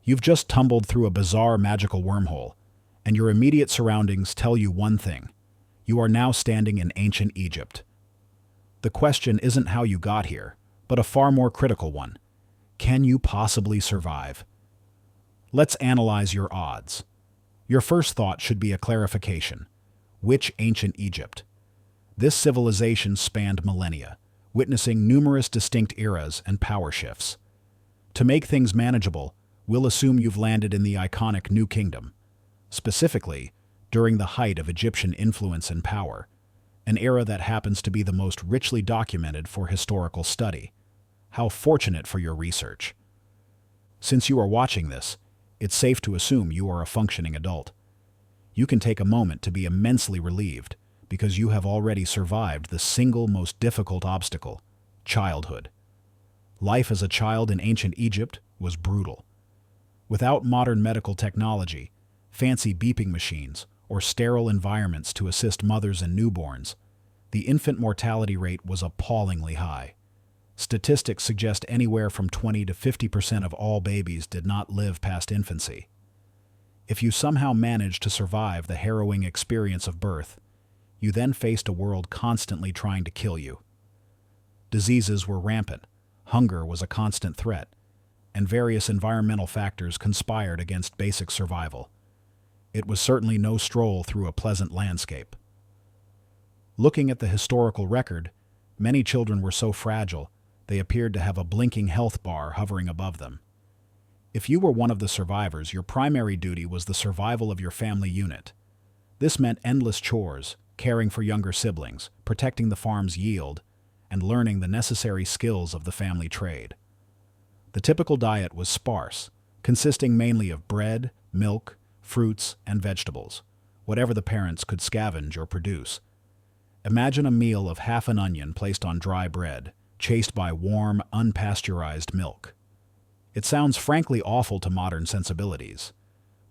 You've just tumbled through a bizarre magical wormhole, and your immediate surroundings tell you one thing. You are now standing in ancient Egypt. The question isn't how you got here, but a far more critical one. Can you possibly survive? Let's analyze your odds. Your first thought should be a clarification. Which ancient Egypt? This civilization spanned millennia, witnessing numerous distinct eras and power shifts. To make things manageable, we'll assume you've landed in the iconic New Kingdom, specifically during the height of Egyptian influence and power, an era that happens to be the most richly documented for historical study. How fortunate for your research. Since you are watching this, it's safe to assume you are a functioning adult. You can take a moment to be immensely relieved because you have already survived the single most difficult obstacle, childhood. Life as a child in ancient Egypt was brutal. Without modern medical technology, fancy beeping machines, or sterile environments to assist mothers and newborns, the infant mortality rate was appallingly high. Statistics suggest anywhere from 20 to 50% of all babies did not live past infancy. If you somehow managed to survive the harrowing experience of birth, you then faced a world constantly trying to kill you. Diseases were rampant, hunger was a constant threat, and various environmental factors conspired against basic survival. It was certainly no stroll through a pleasant landscape. Looking at the historical record, many children were so fragile they appeared to have a blinking health bar hovering above them. If you were one of the survivors, your primary duty was the survival of your family unit. This meant endless chores, caring for younger siblings, protecting the farm's yield, and learning the necessary skills of the family trade. The typical diet was sparse, consisting mainly of bread, milk, fruits, and vegetables, whatever the parents could scavenge or produce. Imagine a meal of half an onion placed on dry bread, chased by warm, unpasteurized milk. It sounds frankly awful to modern sensibilities,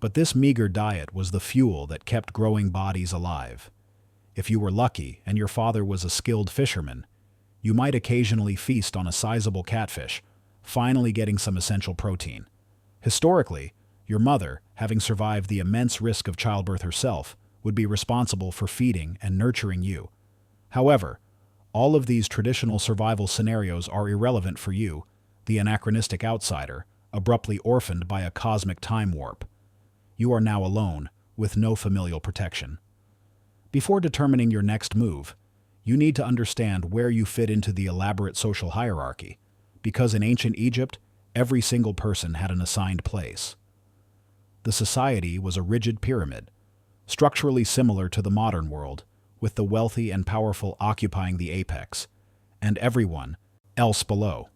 but this meager diet was the fuel that kept growing bodies alive. If you were lucky and your father was a skilled fisherman, you might occasionally feast on a sizable catfish, finally getting some essential protein. Historically, your mother, having survived the immense risk of childbirth herself, would be responsible for feeding and nurturing you. However, all of these traditional survival scenarios are irrelevant for you, the anachronistic outsider, abruptly orphaned by a cosmic time warp. You are now alone, with no familial protection. Before determining your next move, you need to understand where you fit into the elaborate social hierarchy, because in ancient Egypt, every single person had an assigned place. The society was a rigid pyramid, structurally similar to the modern world, with the wealthy and powerful occupying the apex, and everyone else below.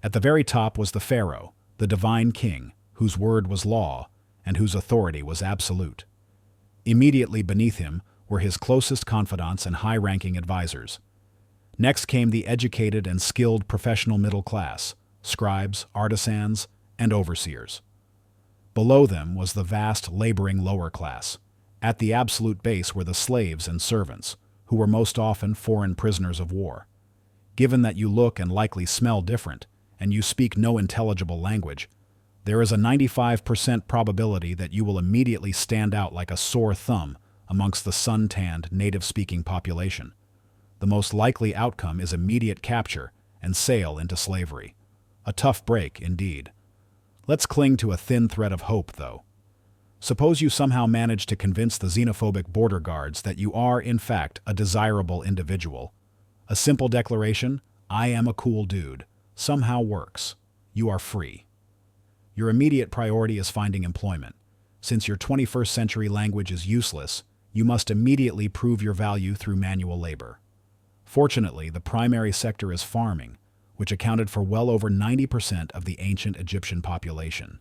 At the very top was the Pharaoh, the divine king, whose word was law and whose authority was absolute. Immediately beneath him were his closest confidants and high-ranking advisors. Next came the educated and skilled professional middle class, scribes, artisans, and overseers. Below them was the vast, laboring lower class. At the absolute base were the slaves and servants, who were most often foreign prisoners of war. Given that you look and likely smell different, and you speak no intelligible language, there is a 95% probability that you will immediately stand out like a sore thumb amongst the sun-tanned, native-speaking population. The most likely outcome is immediate capture and sale into slavery. A tough break, indeed. Let's cling to a thin thread of hope, though. Suppose you somehow manage to convince the xenophobic border guards that you are, in fact, a desirable individual. A simple declaration, "I am a cool dude," somehow works. You are free. Your immediate priority is finding employment. Since your 21st century language is useless, you must immediately prove your value through manual labor. Fortunately, the primary sector is farming, which accounted for well over 90% of the ancient Egyptian population.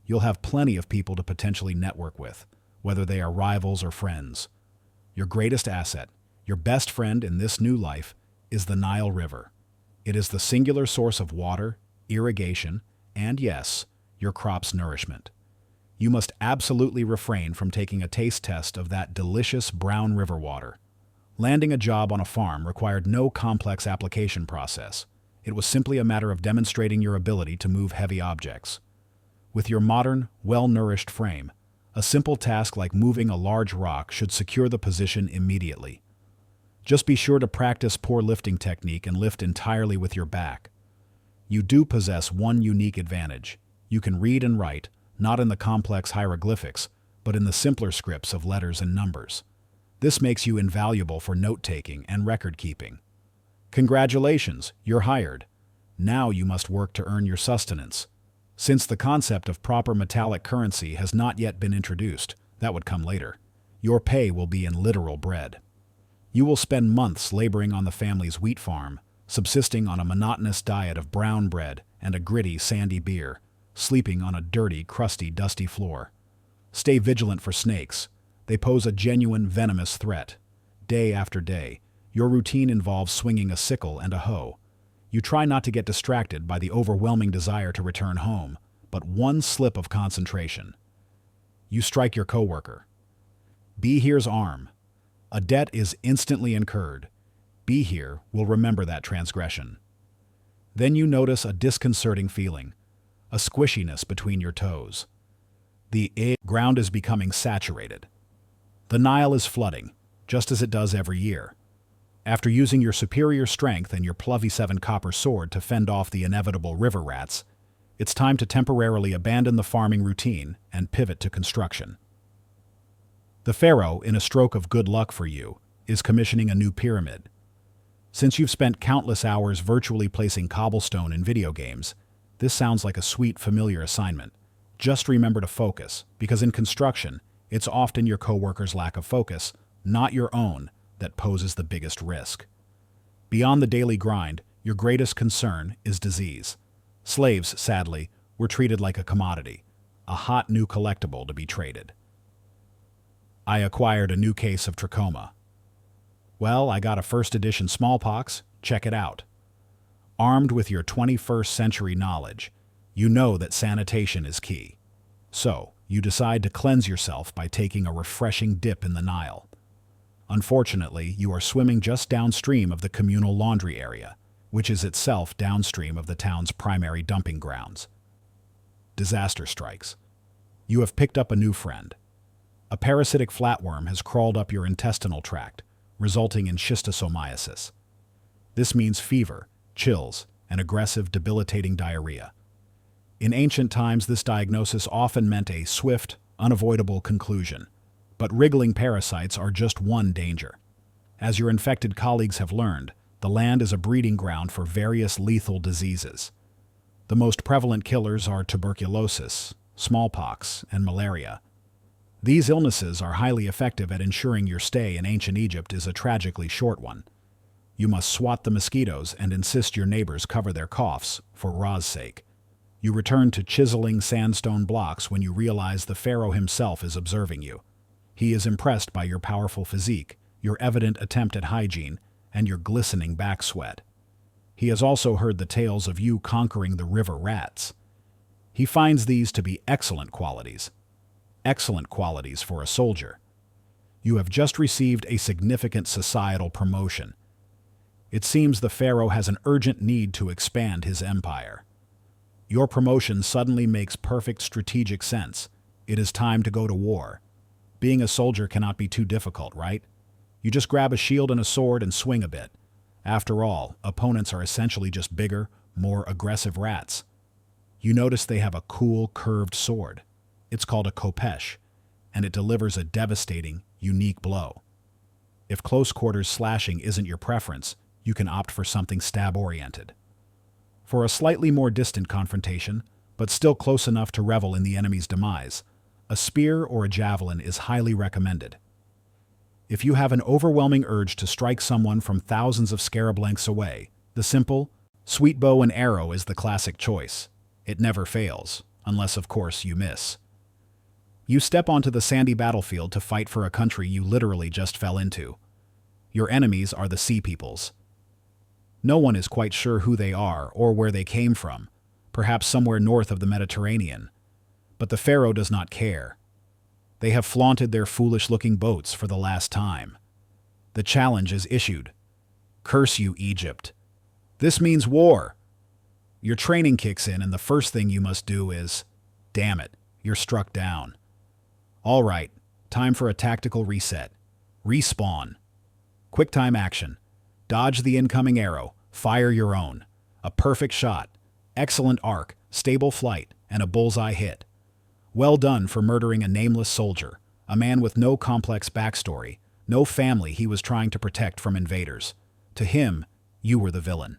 You'll have plenty of people to potentially network with, whether they are rivals or friends. Your greatest asset, your best friend in this new life, is the Nile River. It is the singular source of water, irrigation, and yes, your crop's nourishment. You must absolutely refrain from taking a taste test of that delicious brown river water. Landing a job on a farm required no complex application process. It was simply a matter of demonstrating your ability to move heavy objects. With your modern, well-nourished frame, a simple task like moving a large rock should secure the position immediately. Just be sure to practice poor lifting technique and lift entirely with your back. You do possess one unique advantage. You can read and write, not in the complex hieroglyphics, but in the simpler scripts of letters and numbers. This makes you invaluable for note-taking and record-keeping. Congratulations, you're hired. Now you must work to earn your sustenance. Since the concept of proper metallic currency has not yet been introduced, that would come later, your pay will be in literal bread. You will spend months laboring on the family's wheat farm, subsisting on a monotonous diet of brown bread and a gritty, sandy beer, sleeping on a dirty, crusty, dusty floor. Stay vigilant for snakes. They pose a genuine, venomous threat. Day after day, your routine involves swinging a sickle and a hoe. You try not to get distracted by the overwhelming desire to return home, but one slip of concentration. You strike your coworker. Be here's arm. A debt is instantly incurred. Be here will remember that transgression. Then you notice a disconcerting feeling, a squishiness between your toes. The ground is becoming saturated. The Nile is flooding, just as it does every year. After using your superior strength and your +7 copper sword to fend off the inevitable river rats, it's time to temporarily abandon the farming routine and pivot to construction. The Pharaoh, in a stroke of good luck for you, is commissioning a new pyramid. Since you've spent countless hours virtually placing cobblestone in video games, this sounds like a sweet, familiar assignment. Just remember to focus, because in construction, it's often your coworker's lack of focus, not your own, that poses the biggest risk. Beyond the daily grind, your greatest concern is disease. Slaves, sadly, were treated like a commodity, a hot new collectible to be traded. I acquired a new case of trachoma. Well, I got a first edition smallpox, check it out. Armed with your 21st century knowledge, you know that sanitation is key. So, you decide to cleanse yourself by taking a refreshing dip in the Nile. Unfortunately, you are swimming just downstream of the communal laundry area, which is itself downstream of the town's primary dumping grounds. Disaster strikes. You have picked up a new friend. A parasitic flatworm has crawled up your intestinal tract, resulting in schistosomiasis. This means fever, chills, and aggressive, debilitating diarrhea. In ancient times, this diagnosis often meant a swift, unavoidable conclusion. But wriggling parasites are just one danger. As your infected colleagues have learned, the land is a breeding ground for various lethal diseases. The most prevalent killers are tuberculosis, smallpox, and malaria. These illnesses are highly effective at ensuring your stay in ancient Egypt is a tragically short one. You must swat the mosquitoes and insist your neighbors cover their coughs, for Ra's sake. You return to chiseling sandstone blocks when you realize the Pharaoh himself is observing you. He is impressed by your powerful physique, your evident attempt at hygiene, and your glistening back sweat. He has also heard the tales of you conquering the river rats. He finds these to be excellent qualities for a soldier. You have just received a significant societal promotion. It seems the Pharaoh has an urgent need to expand his empire. Your promotion suddenly makes perfect strategic sense. It is time to go to war. Being a soldier cannot be too difficult, right? You just grab a shield and a sword and swing a bit. After all, opponents are essentially just bigger, more aggressive rats. You notice they have a cool, curved sword. It's called a khopesh, and it delivers a devastating, unique blow. If close quarters slashing isn't your preference, you can opt for something stab-oriented. For a slightly more distant confrontation, but still close enough to revel in the enemy's demise, a spear or a javelin is highly recommended. If you have an overwhelming urge to strike someone from thousands of scarab lengths away, the simple, sweet bow and arrow is the classic choice. It never fails, unless of course you miss. You step onto the sandy battlefield to fight for a country you literally just fell into. Your enemies are the sea peoples. No one is quite sure who they are or where they came from, perhaps somewhere north of the Mediterranean. But the Pharaoh does not care. They have flaunted their foolish-looking boats for the last time. The challenge is issued. Curse you, Egypt. This means war. Your training kicks in, and the first thing you must do is Damn it, you're struck down. All right, time for a tactical reset. Respawn. Quick time action. Dodge the incoming arrow. Fire your own. A perfect shot. Excellent arc, stable flight, and a bullseye hit. Well done for murdering a nameless soldier, a man with no complex backstory, no family he was trying to protect from invaders. To him, you were the villain.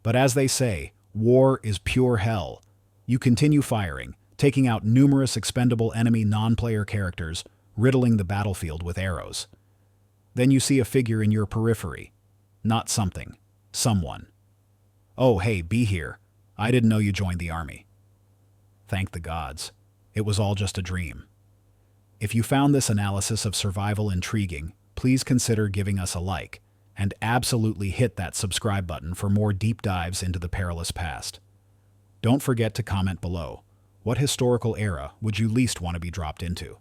But as they say, war is pure hell. You continue firing, taking out numerous expendable enemy non-player characters, riddling the battlefield with arrows. Then you see a figure in your periphery. Not something. Someone. Oh, hey, be here. I didn't know you joined the army. Thank the gods. It was all just a dream. If you found this analysis of survival intriguing, please consider giving us a like, and absolutely hit that subscribe button for more deep dives into the perilous past. Don't forget to comment below. What historical era would you least want to be dropped into?